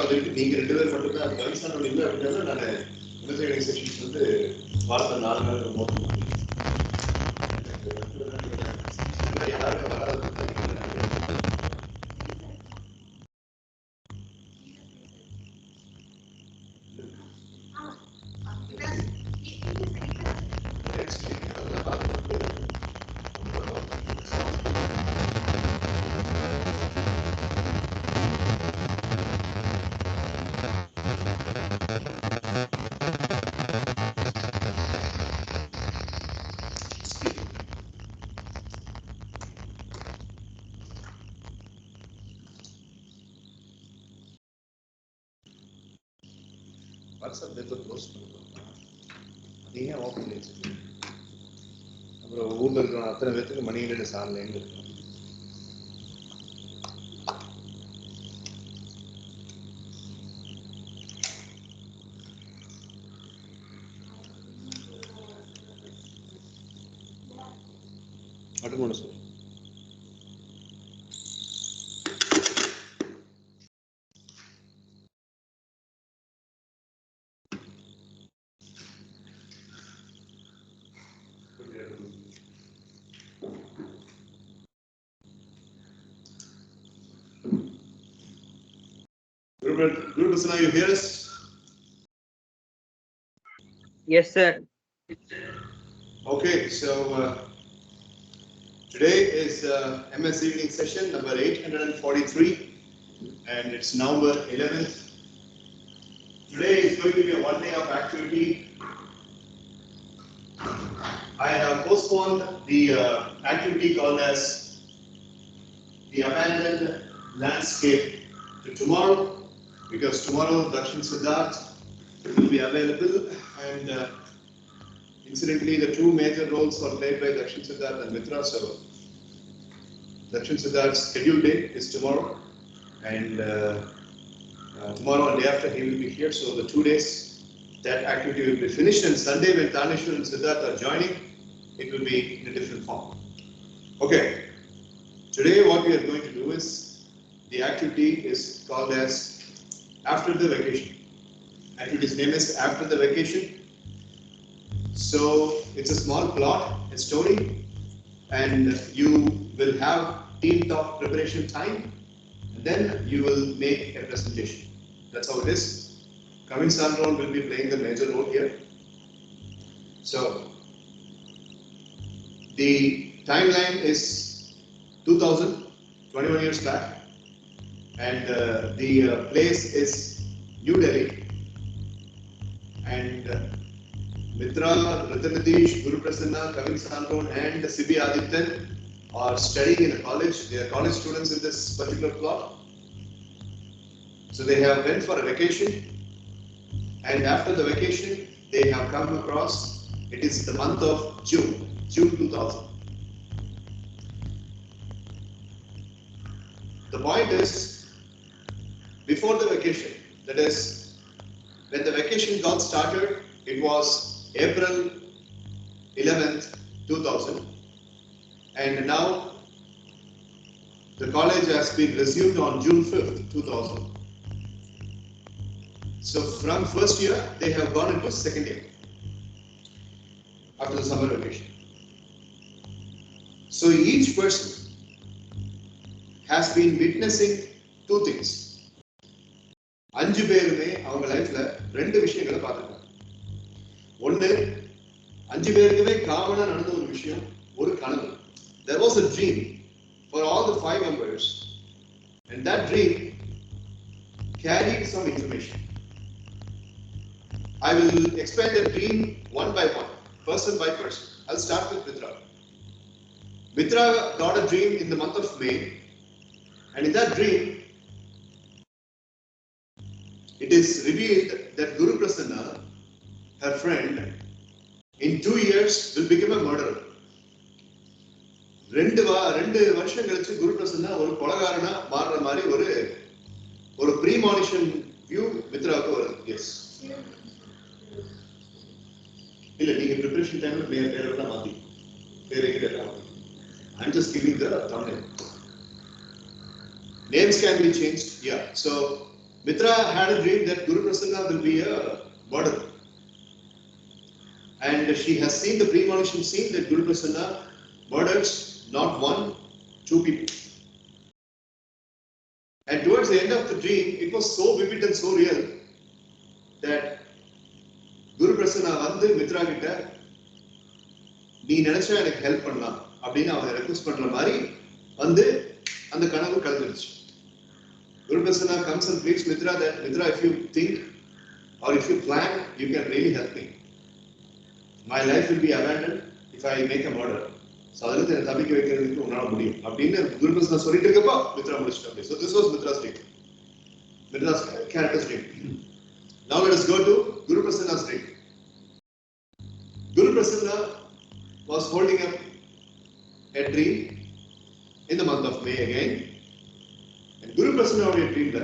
அதுக்கு நீங்க 2 பேர் மட்டும் தான் கன்சர்ன் இல்லை அப்படின்னா நான் மெசேஜிங் செஷன்ஸ் வந்து வாரத்தில் 4 நாள் ரிமோட் யாருக்கும் வராது. வாட்ஸ்அப் பேப்பர் க்ளோஸ் பண்ணுறோம். நீங்கள் ஓப்பன் பண்ணி வச்சுக்கோங்க. அப்புறம் ஊரில் இருக்கிற அத்தனை பேர்த்துக்கு மணியில சாலைன்னு இருக்கும். அட்டன் பண்ண சொல்லு. Guru Prasanna, you hear us? Yes, sir. Okay, so today is MS evening session number 843 and it's November 11th. Today is going to be a one day of activity. I have postponed the activity called as the abandoned landscape to tomorrow because tomorrow Dakshin Siddharth will be available and incidentally the two major roles are played by Dakshin Siddharth and Mitra. So Dakshin Siddharth's scheduled day is tomorrow and tomorrow and day after he will be here. So the 2 days that activity will be finished and Sunday when Tanishwar and Siddharth are joining, it will be in a different form. Okay, today what we are going to do is the activity is called as After the Vacation. Activity's name is After the Vacation. So it's a small plot, a story, and you will have team talk preparation time, and then you will make a presentation. That's how it is. Kavin Sandron will be playing the major role here. So the timeline is 2000, 21 years back, and the place is New Delhi, and Mitra, Ratanadish, Guru Prasanna, Kavin Sandron and Sibi Adityan are studying in a college. They are college students in this particular plot. So they have went for a vacation, and after the vacation they have come across, it is the month of June 2000. The point is, before the vacation, that is, when the vacation got started, it was April 11th, 2000, and now the college has been resumed on June 5th, 2000. So from first year, they have gone into second year after the summer vacation. So each person has been witnessing two things. 5 பேருமே அவங்க லைஃப்ல 2 விஷயங்களை பார்த்துருக்காங்க. ஒன்று, 5 பேருக்குமே காமனா நடந்த ஒரு விஷயம், ஒரு கனவு. There was a dream for all the 5 members, and that dream carried some information. I will explain the dream one by one, person by person. I'll start with Mitra. Mitra got a dream in the month of May, and in that dream, it is revealed that Guru Prasanna, her friend, in 2 years will become a murderer. 2 வருஷம் கழிச்சு குரு பிரசன்னா ஒரு கொலைகாரனா மாறுற மாதிரி ஒரு ப்ரீமானிஷன் view மித்ராவுக்கு வருது. S, இல்ல நீங்க preparation டைம்ல பேரெல்லாம் மாத்தி பேரை கேட்டா I'm just giving the thumbnail. Names can be changed. Yeah. So Mitra had a dream that Guru Prasanna will be a murderer. And she has seen the premonition scene that Guru Prasanna murders not one, two people. And towards the end of the dream, it was so vivid and so real that Guru Prasanna வந்து மித்ரா கிட்ட நீ நினைச்சா எனக்கு help பண்ணலாம் அப்படின்னு அவங்க request பண்ற மாதிரி வந்து அந்த கனவு கலந்துருச்சு. Guru Prasanna comes and pleads Mitra that Mitra, if you think or if you plan, you can really help me. My life will be abandoned if I make a murder. So அதிலிருந்து என்னை தப்பிக்க வைக்கிறதுக்கு உன்னால முடியும் அப்படின்னு Guru Prasanna சொல்லிட்டு இருக்கப்போ மித்ரா முடிச்சிட்டாங்க. So this was Mitra's dream. Mitra's character's dream. Now let us go to Guru Prasanna's dream. Guru Prasanna was holding up a dream in the month of May again. And Guru Prasanna உடைய dreamல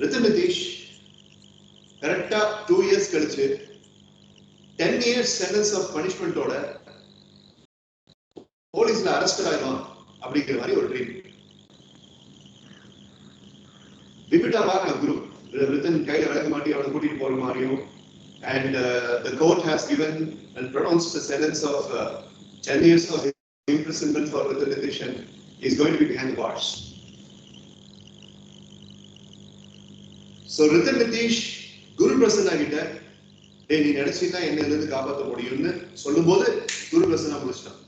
Ritan Nitish கரெக்டா 2 years கழிச்சு 10 years sentence of punishment ஓட போலீஸ்ல arrest ஆயிடும் அப்படிங்கிற மாதிரி ஒரு dream. விபிட்டா பாருங்க குரு ரித்தன் கையில விளக்க மாட்டி அவனை கூட்டிட்டு போற மாதிரியும் and the court has given and pronounced a sentence of 10 years of imprisonment for Ritan Nitish and he is going to be behind the bars. So Ritan Nitish Guru Prasanna கிட்ட டேய் நீ நினைச்சீனா என்ன இருந்து காப்பாற்ற முடியும்னு சொல்லும்போது Guru Prasanna முடிச்சிட்டான்.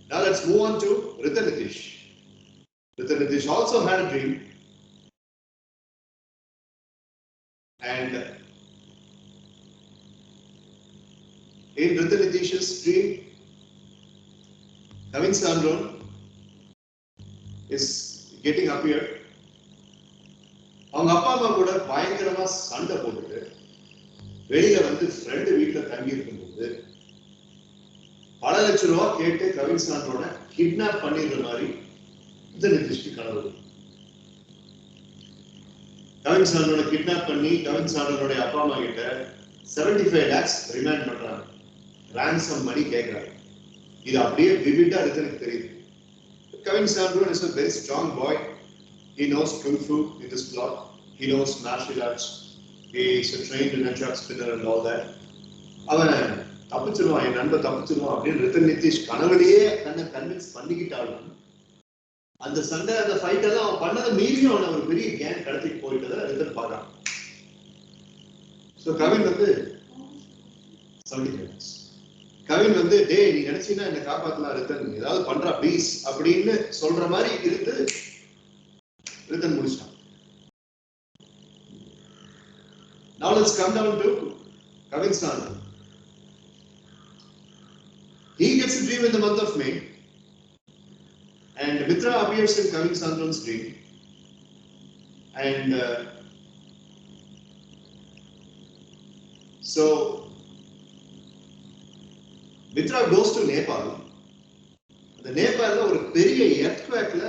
Now let's move on to Ritan Nitish. Ritan Nitish also had a dream. And in Ritan Nitish's dream, Kavin Sandron is getting appeared. அவங்க அப்பா அம்மா கூட பயங்கரமா சண்டை போட்டுட்டு வெளியில வந்து ஃப்ரெண்டு வீட்டுல தங்கி இருக்கும்போது பல லட்சம் ரூபாய் கேட்டு கவின் சான்றோட கிட்னாப் பண்ணிடுற மாதிரி Ritan Nitish கனவு. கவின் சான்றோட கிட்னாப் பண்ணி கவின் சான்றோட அப்பா அம்மா கிட்ட 75 lakhs ரிமாண்ட் பண்றாங்க. ரான்சம் மணி கேட்கறாங்க. இது அப்படியே விவிடா ரித்தனுக்கு தெரியுது. Kavin Sandron is a very strong boy. He knows kung fu in this plot. He knows martial arts. He is a trained nunchuck spinner and all that. அவன் தப்பிச்சிருவான், என் நண்பர் தப்பிச்சிருவான் அப்படின்னு ரித்தன் நிதிஷ் கனவுலயே தன்னை கன்வின்ஸ் பண்ணிக்கிட்டாலும் அந்த சண்டை அந்த ஃபைட் எல்லாம் அவன் பண்ணதை மீறியும் அவனை ஒரு பெரிய கேங் கடத்திட்டு போயிட்டதை ரித்தன் பார்க்கலாம். ஸோ கவின் வந்து 75 lakhs. கவின் வந்து டே நீ நினைச்சீங்கன்னா என்ன காப்பாத்தலாம் ரித்தன் ஏதாவது பண்றா ப்ளீஸ் அப்படின்னு சொல்ற மாதிரி இருந்து ரித்தன் முடிச்சிட்டான். Now let's come down to Kavin Sandron. He gets a dream in the month of May and Mitra appears in Kavin Sandron's dream and so Mitra goes to Nepal. அந்த நேபாளல ஒரு பெரிய earthquakeல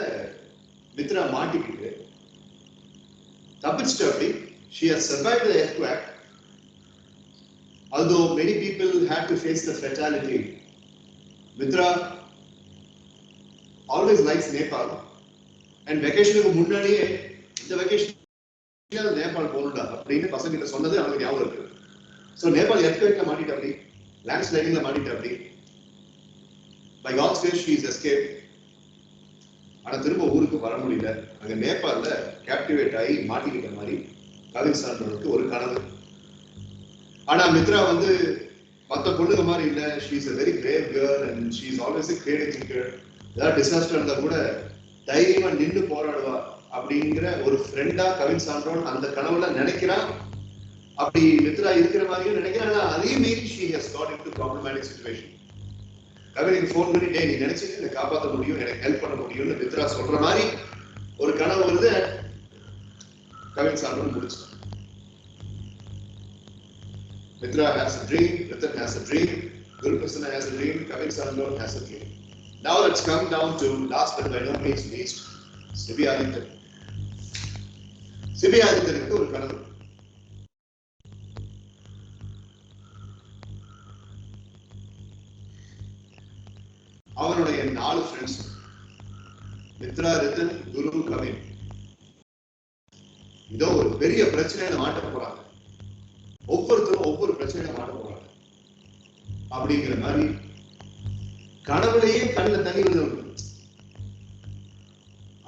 Mitra மாட்டிக்கிட்டு தப்பிச்சிட்டு அப்படி she has survived the earthquake although many people had to face the fatality. Mitra always likes Nepal and vacationக்கு முன்னாடியே இந்த vacation Nepal போறடா அப்படின்னு பசங்க கிட்ட சொன்னது அவங்களுக்கு ஞாபகம் இருக்கு. So Nepal earthquakeல மாட்டிட்டு அப்படி landslidingல மாட்டிட்டு அப்படி by God's grace she is escaped. ஆனா திரும்ப ஊருக்கு வர முடியல. அங்க நேபாளல கேப்டிவேட் ஆகி மாட்டிக்கிட்ட மாதிரி கவின் சான்றனுக்கு ஒரு கனவு. ஆனா மித்ரா வந்து மற்ற பொண்ணுங்க மாதிரி இல்ல. she is a very brave girl and she is always a creative thinker. ஏதாவது டிசாஸ்டர் இருந்தா கூட தைரியமா நின்று போராடுவா அப்படிங்கிற ஒரு ஃப்ரெண்டா கவின் சான்றோன் அந்த கனவுல நினைக்கிறான். அப்படி மித்ரா இருக்கிற மாதிரியும் நினைக்கிறேன். ஆனா அதே மீறி she has got into problematic situation. கவினுக்கு ஃபோன் பண்ணி டே நீ நினைச்சிட்டு என்னை காப்பாற்ற முடியும் எனக்கு ஹெல்ப் பண்ண முடியும்னு மித்ரா சொல்ற மாதிரி ஒரு கனவு வருது. கவின் சான்றோன் முடிச்சிட்டான். Mitra has a dream, Ritan has a dream, Guru Prasanna has a dream, Kavin Sandron has a dream. Now let's come down to last but by no means least, Sibi Adityan. Sibi Adityanukku ஒரு கனவு. அவனுடைய 4 friends Mitra, ரித்தன், குரு, கவின் இதோ ஒரு பெரிய பிரச்சனையில மாட்ட போறாங்க. ஒவ்வொருத்தரும் ஒவ்வொரு பிரச்சனையில மாட்ட போறாங்க. அப்படிங்கிற மாதிரி கனவுலையே கண்ணில் தண்ணி வந்து,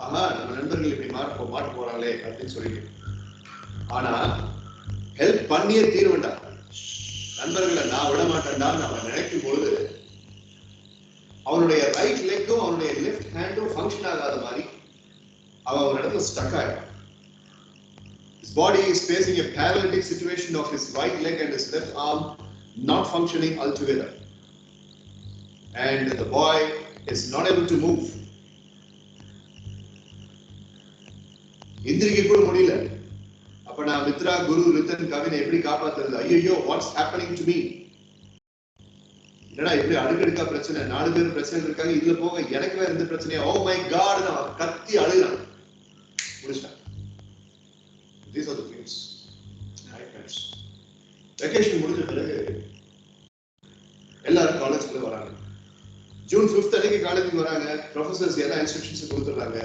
ஆஹா நம்ம நண்பர்கள் இப்படி மாட்ட போறாங்களே அப்படின்னு சொல்லிட்டு. ஆனா ஹெல்ப் பண்ணியே தீர வேண்டாம். நண்பர்களை நான் விட மாட்டேன்டான்னு அவன் நினைக்கும் பொழுது அவனுடைய ரைட் லெக்கும் அவனுடைய லெஃப்ட் ஹேண்டும் ஃபங்க்ஷன் ஆகாத மாதிரி அவன் ஒரு இடத்துல ஸ்டக் ஆயிடும். His body is facing a paralytic situation of his right leg and his left arm not functioning altogether. And the boy is not able to move. இந்திரிக்கு கூட முடியல. அப்ப நான் மித்ரா, குரு, ரித்தன், கவினை எப்படி காப்பாத்துறது? ஐயோ, வாட்ஸ் ஹேப்பனிங் டு மீ? என்னடா இப்படி அடுக்கடுக்கா பிரச்சனை, 4 பேர் பிரச்சனை இருக்காங்க, இதுல போக எனக்கு வேற எந்த பிரச்சனையா? ஓ மை காட், நான் கத்தி அழுகிறான். முடிச்சிட்டேன். These are the things. Vacation முடிஞ்ச பிறகு எல்லாரும் காலேஜ்ல வராங்க. ஜூன் 5th அன்னைக்கு காலேஜுக்கு வராங்க. ப்ரொஃபசர்ஸ் எல்லா இன்ஸ்ட்ரக்ஷன்ஸ் கொடுத்துறாங்க.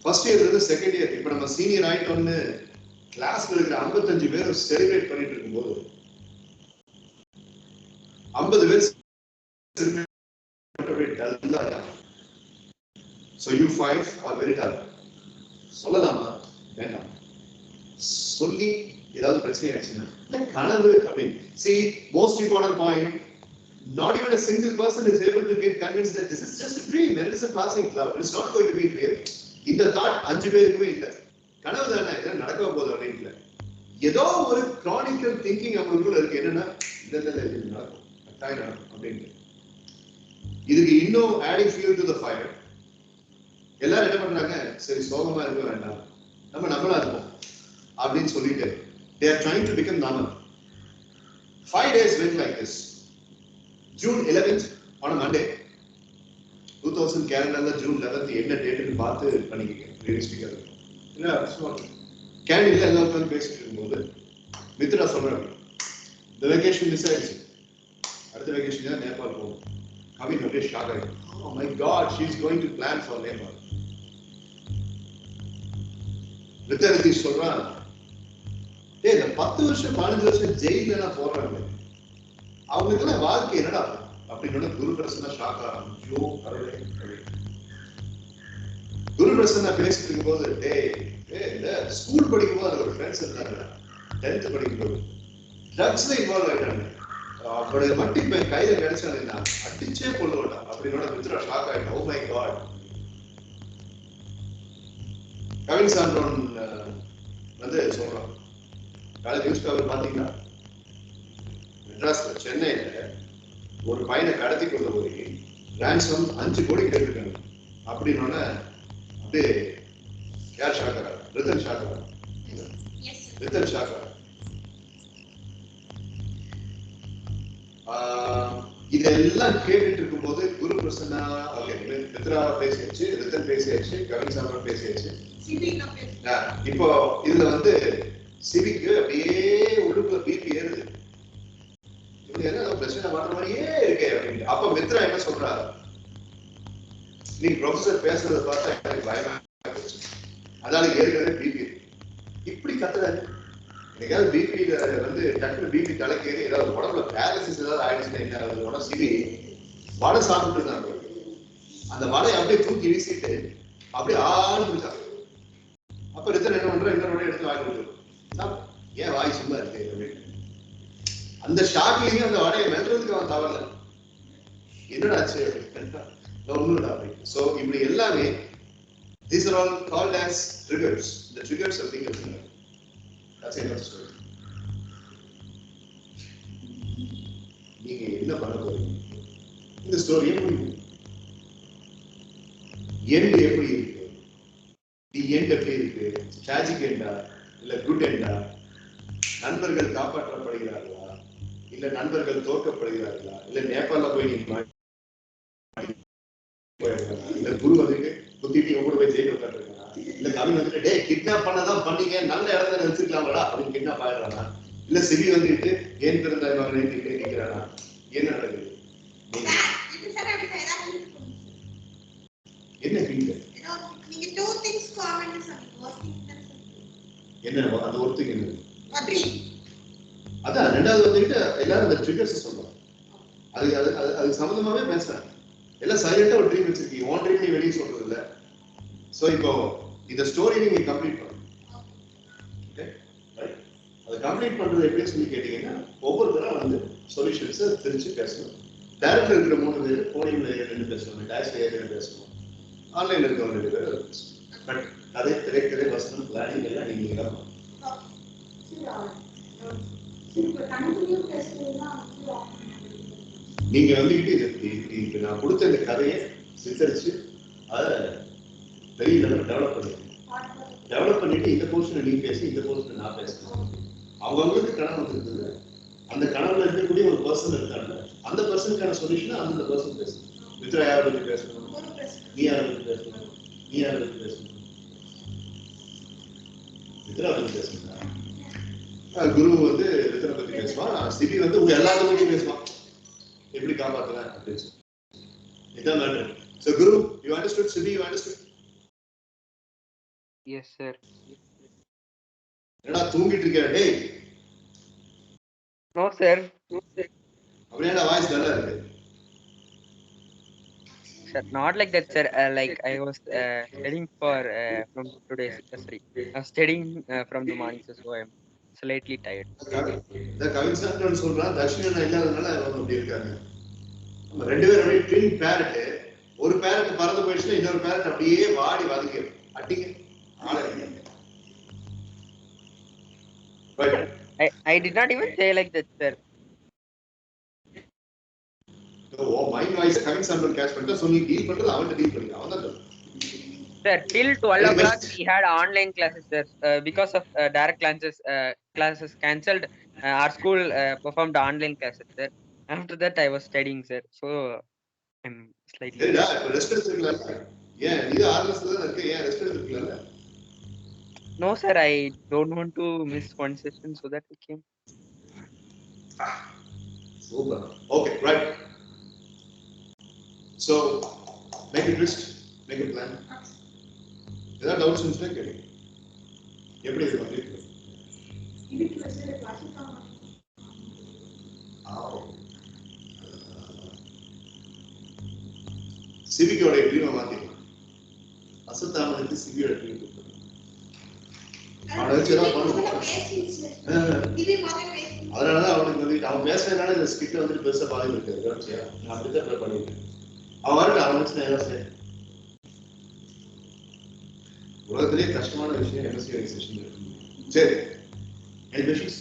ஃபர்ஸ்ட் இயர்ல இருந்து செகண்ட் இயர், இப்ப நம்ம சீனியர் ஆயிட்டோம்னு கிளாஸ்ல இருக்கிற 55 பேர் செலிப்ரேட் பண்ணிட்டு இருக்கும்போது 50 பேர் so you five are very dull. சொல்லலாமா வேண்டாம்? சொல்லி ஏதாவது பிரச்சனை ஆச்சுன்னா கனவு அப்படின்னு. See, most important point, not even a single person is able to get convinced that this is just a dream, it is a passing cloud, it's not going to be real. இந்த thought 5 பேருக்குமே இல்லை. கனவு தானே, இதெல்லாம் நடக்க போகுது அப்படின்னு. ஏதோ ஒரு கிரானிக்கல் திங்கிங் அவங்களுக்குள்ள இருக்கு. என்னன்னா இந்த நடக்கும் அப்படின்னு. இதுக்கு இன்னும் adding fuel to the fire, எல்லாரும் என்ன பண்றாங்க? சரி சோகமா இருக்க வேண்டாம், நம்ம நம்மளா இருப்போம் அப்படின்னு சொல்லிட்டு they are trying to become normal. 5 days went like this. June 11th on a Monday, 2000 calendar June 11th என்ன டேட்னு பார்த்து பண்ணிக்கங்க. ரியலிஸ்டிக்கா இருக்கும். இல்ல கேண்டில்ல எல்லாரும் பேசிட்டு இருக்கும்போது மித்ரா சொல்றாங்க, இந்த வெகேஷன் மிஸ் ஆயிடுச்சு, அடுத்த வெகேஷன் தான் நேபாள் போகும். கவின் அப்படியே ஷாக் ஆயிடும். Oh my God, she is going to plan for Nepal. ரித்தரதி சொல்றான், இந்த 10 வருஷம் 15 வருஷம் ஜெயில போடுறாங்க, அவங்களுக்கெல்லாம் வாழ்க்கை என்னடா அப்படின்னு குரு பிரசன்னா ஷாக் ஆகும். ஐயோ கடவுளே. குரு பிரசன்னா பேசிட்டு இருக்கும்போது, இந்த ஸ்கூல் படிக்கும்போது அது ஒரு ஃப்ரெண்ட்ஸ் இருந்தாங்க, 10th படிக்கும்போது ட்ரக்ஸ்ல இன்வால்வ் ஆயிட்டாங்க. அவருடைய மட்டி கையில கிடைச்சாங்க, அடிச்சே கொள்ள வேண்டாம் அப்படின்னு மித்ரா ஷாக் ஆயிட்டா. Oh my god. கவின் சான்றோன் வந்து சொல்றான், காலை நியூஸ் பேப்பர் பாத்தீங்கன்னா மெட்ராஸ்ல சென்னையில ஒரு பையனை கடத்தி கொண்டு போய் ரான்சம் 5 கோடி கேட்டிருக்காங்க அப்படின்னு அப்படியே யார் ஷாக் ஆகிறார்? ரித்தன் ஷாக் ஆகிறார். ரித்தன் ஷாக் ஆகிறார். இதெல்லாம் கேட்டுட்டு இருக்கும்போது குரு பிரசன்னா மித்ரா பேசியாச்சு, ரித்தன் பேசியாச்சு, கவின் சான்றோன் பேசியாச்சு. இப்போ இதுல வந்து சிவிக்கு அப்படியே உள்ளுக்குள்ள பிபி ஏறுது. பிரச்சனை வர்ற மாதிரியே இருக்கே அப்படின்னு. அப்ப மித்ரா என்ன சொல்றாரு, நீ ப்ரொஃபசர் பேசுறத பார்த்தா எனக்கு பயமா இருந்துச்சு, அதனால ஏற்கனவே பிபி இப்படி கத்துறாரு. எனக்காவது பிபி வந்து டக்குனு பிபி தலைக்கேறி ஏதாவது உடம்புல பேரலிசிஸ் ஏதாவது ஆயிடுச்சுன்னா என்ன ஆகுது? உடம்பு சிவி வடை சாப்பிட்டு இருந்தாங்க, அந்த வடையை அப்படியே தூக்கி வீசிட்டு அப்படியே ஆரம்பிச்சாங்க. அப்ப ரித்தன் என்ன பண்ற, இன்னொரு வடையை எடுத்து வாங்கி ஏன் வாய் சும்மா இருக்கு அப்படின்னு. அந்த ஷாக்லயும் அந்த வடையை மெல்றதுக்கு அவன் தவறல. என்னடாச்சு ஒண்ணுடா அப்படின்னு. சோ இப்படி எல்லாமே these are all called as triggers. The triggers of being a thinker. That's another story. நீங்க என்ன பண்ண போறீங்க? இந்த ஸ்டோரி எப்படி எண்ட் எப்படி இருக்கு? தி எண்ட் எப்படி இருக்கு? ட்ராஜிக் எண்டா இல்ல குட் எண்டா? நண்பர்கள் காப்பாற்றப்படுகிறார்களா இல்ல நண்பர்கள் தோற்கப்படுகிறார்களா? இல்ல நேபாள போய் இல்ல குரு வந்துட்டு குத்திட்டு கூட போய் ஜெயில உட்காந்துருக்கானா? இல்ல கவின் வந்துட்டு டே கிட்னாப் பண்ணதான் பண்ணீங்க, நல்ல இடத்துல வச்சிருக்கலாம்டா அப்படின்னு கிட்னாப் ஆயிடுறானா? இல்ல சிவி வந்துட்டு ஏன் பிறந்த மகனை கேட்கிறானா? என்ன நடக்குது? என்ன ஹிண்ட்? நீங்க two things common னு சொன்னீங்க. என்ன அந்த ஒரு thing என்ன? அதான் ரெண்டாவது வந்துட்டு எல்லாரும் அந்த ட்ரிகர்ஸ் சொல்லுவாங்க. அது சம்பந்தமாவே பேசுறாங்க. எல்லாம் சைலண்டா ஒரு ட்ரீம் வச்சிருக்கீங்க. ஓன் ட்ரீம் நீ வெளியே சொல்றது இல்ல. சோ இப்போ இந்த ஸ்டோரி நீங்க கம்ப்ளீட் பண்ணணும். Okay right. அதை கம்ப்ளீட் பண்றது எப்படின்னு சொல்லி கேட்டீங்கன்னா ஒவ்வொருத்தரும் வந்து சொல்யூஷன்ஸை தெரிஞ்சு பேசணும். டைரக்ட்ல இருக்கிற 3 பேர் கோடிங்ல 2 பேசணும், டாஷ்ல 2 பேசணும், ஆன்லைன்ல இருக்கிற 2 பேர் பேசணும். பட் கதை திரைக்கதை வசனம் பிளானிங் எல்லாம் நீங்க தான் நீங்க வந்துட்டு நான் கொடுத்த இந்த கதையை சித்தரிச்சு அதை பெரிய லெவலில் டெவலப் பண்ணிட்டு இந்த போர்ஷனை நீ பேசி இந்த போர்ஷனை நான் பேசுறேன். அவங்களுக்கு கனவு இருக்குது. அந்த கனவுல இருக்கக்கூடிய ஒரு பர்சன் இருக்காங்க. அந்த பர்சனுக்கான சொல்யூஷன் அந்த பர்சன் பேசணும். மித்ரா யாரை பத்தி பேசணும், நீ யாரை பத்தி பேசணும், நீ யாரை பத்தி பேசணும், மித்ரா பத்தி பேசணும். குரு வந்து மித்ரா பத்தி பேசுவான், சிபி வந்து உங்க எல்லாத்தையும் பத்தி பேசுவான், எப்படி காப்பாத்துறேன் அப்படின்னு சொல்லி. இதான் matter. So Guru, you understood? Sibi, you understood? Yes sir. என்னடா தூங்கிட்டு இருக்க டேய்? No sir. அப்படியே வாய்ஸ் நல்லா இருக்கு. Sir, not like that sir. Like I was studying for from today's sorry. I was studying from the morning so I am slightly tired. இந்த Kavin sir சொல்றான் தர்ஷினா இல்லாதனால அவங்க அப்படி இருக்காங்க. நம்ம ரெண்டு பேரும் அப்படியே ட்வின் பேரட். ஒரு பேரட் பறந்து போயிடுச்சுன்னா இன்னொரு பேரட் அப்படியே வாடி வதக்கிடும். அடிங்க ஆளை. I did not even say like that sir. Oh mind voice Kavin sir catch பண்ணிட்டா சொல்லி டீல் பண்றது அவன்கிட்ட டீல் பண்ணி அவன் தான் sir till 12 o'clock we had online classes sir. Because of direct classes cancelled, our school performed online classes sir. After that I was studying sir, so I'm slightly rest எடுத்துக்கல. ஏன் நீ ஆர்எஸ்ல தான் இருக்க, ஏன் ரெஸ்ட் எடுத்துக்கல? No sir, I don't want to miss one session, so that we came. Super. Okay, right. So make a list, make a plan. ஏதாவது doubts இருந்துச்சுன்னா கேளுங்க. எப்படி இது கம்ப்ளீட் பண்ணுங்க? சிவிக்கோட ட்ரீமை மாத்திக்கலாம். அசத்தாமனுக்கு சிவியோட ட்ரீம் கொடுக்கணும். அதனாலதான் அவனுக்கு வந்து அவன் பேசுறதுனால இந்த ஸ்கிட் வந்து பெருசா பாதி இருக்கு. நான் அப்படித்தான் பண்ணிருக்கேன். அவன் வரட்டு அவன் வச்சு நான் என்ன செய்யறேன். உலகத்திலேயே கஷ்டமான விஷயம் எம்எஸ்சி செஷன். சரி, any questions?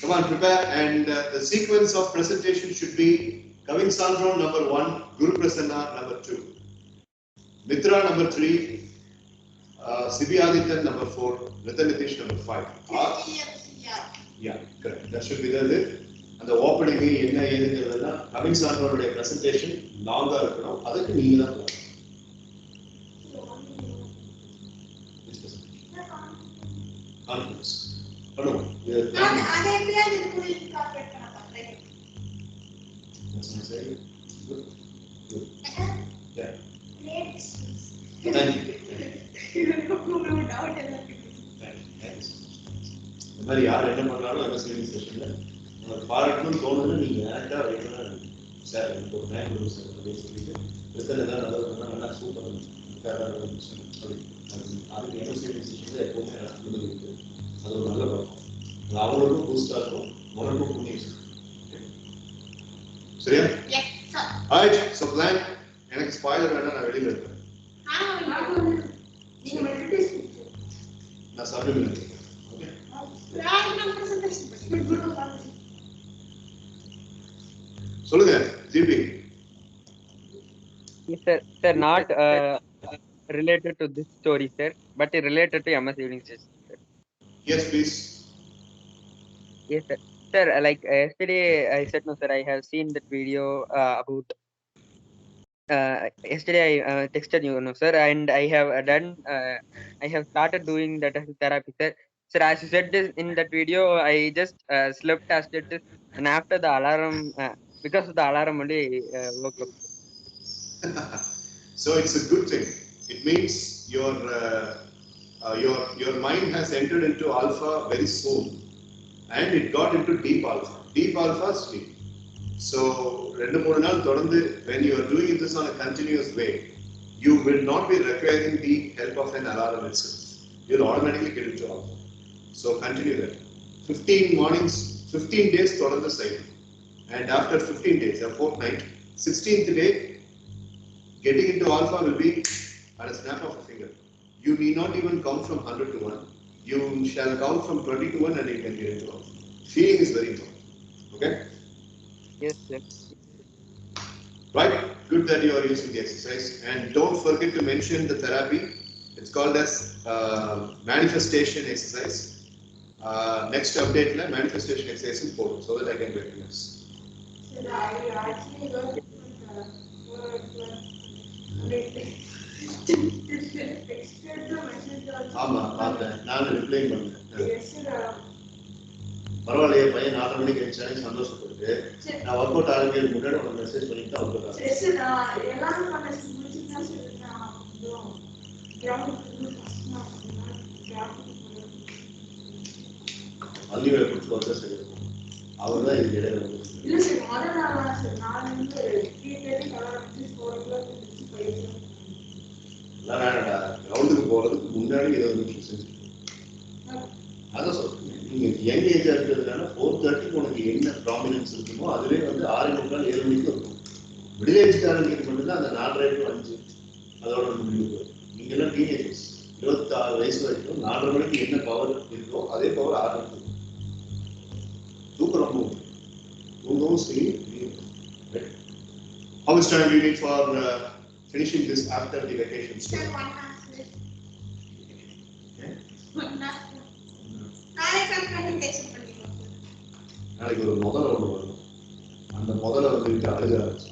Come on, prepare. And the sequence of presentation should be Kavin Sandron number 1, Guru Prasanna number 2, Mitra number 3, Sibi Adityan number 4, Nitin Nitish number 5. Yeah, correct. That should be the and the opening என்ன ஏதுங்கிறதுனா கவின் சாரோட presentation லாங்கா இருக்கணும். அதுக்கு நீங்க தான் conference பண்ணுவோம். அது எப்படியா இதுக்கு கால்குலேட் பண்ண பாக்குறேன். சரி. Yeah. Next. Thank you. Doubt இல்ல. Thanks. இந்த மாதிரி யார் என்ன பண்ணாலும் எம்எஸ்சி செஷன்ல பாராட்டணும்னு தோணுதுன்னு நீங்க டேரக்டா வைக்கலாம். சார் எனக்கு ஒரு டைம் கொடுங்க சார் அப்படின்னு சொல்லிட்டு பிரச்சனை ஏதாவது நல்லது பண்ணால் நல்லா சூப்பர் அதுக்கு எம்எஸ்சி செஷன்ல எப்பவுமே அனுமதி இருக்கு. அது ஒரு நல்ல பழக்கம். அது அவங்களுக்கும் பூஸ்டா இருக்கும், உனக்கும் புண்ணியம். சரியா? ஆல்ரைட். ஸோ பிளான் எனக்கு ஸ்பாயிலர் வேண்டாம், நான் வெளியில இருக்கேன். நான் சப்ளிமெண்ட் இருக்கேன். ஓகே. சொல்லுங்க GB. Yes sir. Sir, not related to this story sir, but related to MS evening session sir. Yes please. Yes sir. Sir, like yesterday I said no sir, I have seen that video about yesterday I texted you no sir, and I have done I have started doing that as therapy sir. Sir, as you said this in that video, I just slept as it is, and after the alarm because of the alarm only woke up. So it's a good thing. It means your mind has entered into alpha very soon, and it got into deep alpha. Deep alpha sleep. So when you are doing this on a continuous way, you will not be requiring the help of an alarm itself. You'll automatically get into alpha. So continue that. 15 mornings, 15 days தொடர்ந்து செய்யணும். And after 15 days, a fortnight, 16th day, getting into alpha will be at a snap of a finger. You need not even count from 100 to 1. You shall count from 20 to 1 and you can get into alpha. Feeling is very important. Okay? Yes, sir. Right? Good that you are using the exercise. And don't forget to mention the therapy. It's called as manifestation exercise. Next update, manifestation exercise in photo, so that I can recognize. So I actually wrote ஆமா பார்த்தேன், நான் reply பண்ணேன். பரவாயில்லையே, பையன் 4 மணிக்கு எழுந்தாலும் சந்தோஷப்பட்டு நான் ஒர்க் அவுட் ஆரம்பிக்கிறது முன்னாடி உனக்கு மெசேஜ் பண்ணிட்டு தான் ஒர்க் அவுட் அள்ளி வேலை கொடுத்து ஒர்க் சரி. அவர் தான் இதுக்கு இடையில வந்து வேணாடா, கிரவுண்டுக்கு போறதுக்கு முன்னாடி 20 நிமிஷம் செஞ்சு. அதான் சொல்றேன், நீங்க யங் ஏஜா இருக்கிறதுனால 4:30 உனக்கு என்ன ப்ராமினன்ஸ் இருக்குமோ அதுவே வந்து 6:45 7 மணிக்கு இருக்கும். மிடில் ஏஜ்காரங்களுக்கு மட்டும்தான் அந்த 4:30 to 5 அதோட முடிவு. நீங்க எல்லாம் டீனேஜர்ஸ், 26 வயசு வரைக்கும் 4:30 மணிக்கு என்ன பவர் இருக்கோ அதே பவர் 6 மணிக்கு இருக்கும். தூக்கம் ரொம்ப தூங்கவும் சரி. How much time do you need for finishing this after the vacation? Sir, 1 hour. Okay. 1 hour. நாளைக்கு ஒரு முதல்ல ஒன்று வரும். அந்த முதல்ல வந்துட்டு அழுக ஆரம்பிச்சு,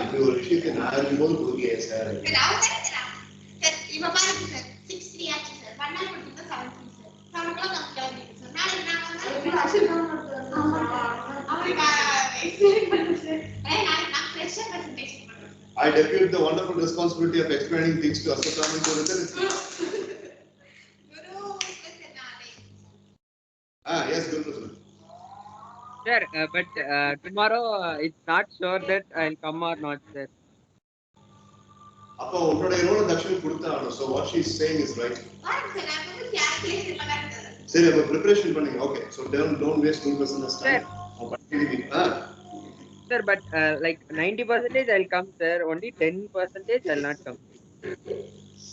இப்படி ஒரு விஷயத்தை நான் இருக்கும்போது கொடுக்கலையே sir. I depute the wonderful responsibility of explaining things to Asatami to return. Yes, Guru. Sir, but tomorrow it's not sure that I'll come or not, sir. அப்போ உன்னோட ரோல Dakshan கொடுத்தானோ. So what she is saying is right. சரி, அப்ப preparation பண்ணுங்க. Okay, so don't waste 2% of time. Sir, but like 90% I'll come, sir. Only 10% I'll not come.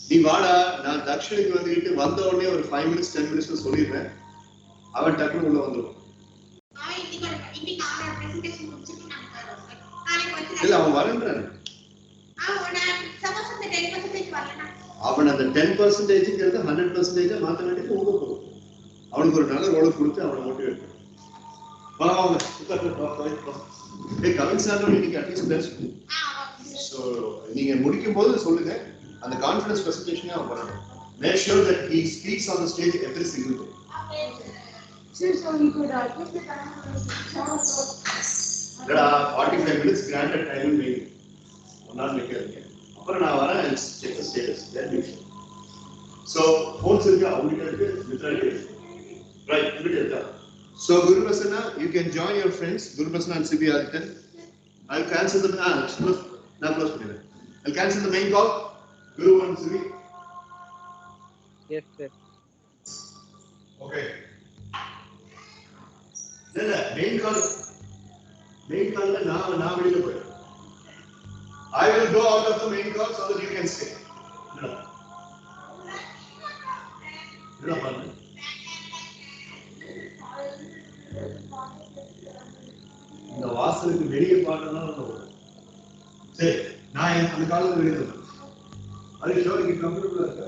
நீ வாடா, நான் தக்ஷனுக்கு வந்துட்டு வந்த உடனே ஒரு 5 minutes 10 minutes சொல்லிடுறேன். அவன் டக்குனு உள்ள வந்துடும். இல்ல, அவன் வரன்றான். அவன் அந்த 10%ங்கிறது 100% மாத்தமேட்டிக்கா ஊங்க போகும். அவனுக்கு ஒரு நல்ல ரோல் கொடுத்து அவனை மோட்டிவேட் பண்ணு. வாங்க கவின் சார் இன்னைக்கு அட்லீஸ்ட் பேச. ஸோ நீங்க முடிக்கும் போது சொல்லுங்க, அந்த கான்ஃபிடன்ஸ் பிரசன்டேஷனே அவன் பண்ணணும். Make sure that he speaks on the stage every single day. Sir, so we could take the time for 45 minutes granted time meeting. One hour நிக்கிறீங்க, அப்புறம் நான் வரேன் check status then you. So phones இருக்கு, அவங்களுக்கு இருக்கு, மித்ராக்கு இருக்கு, right, இப்படி இருக்கா. So Guru Prasanna, you can join your friends Guru Prasanna and Sibi Adithan. I'll cancel the close பண்ணிடுறேன். I'll cancel the main call. Guru and Sivi. Yes, sir. Okay. இல்ல main call நான் வெளியில போறேன். I will go out of the main call so that you can stay. என்ன பண்ணு? இந்த வாசலுக்கு வெளியே பாட்டனா சரி, நான் அந்த காலத்துல வெளியே வரேன். அது ஷோருக்கு கம்ஃபர்டபுளா இருக்கா?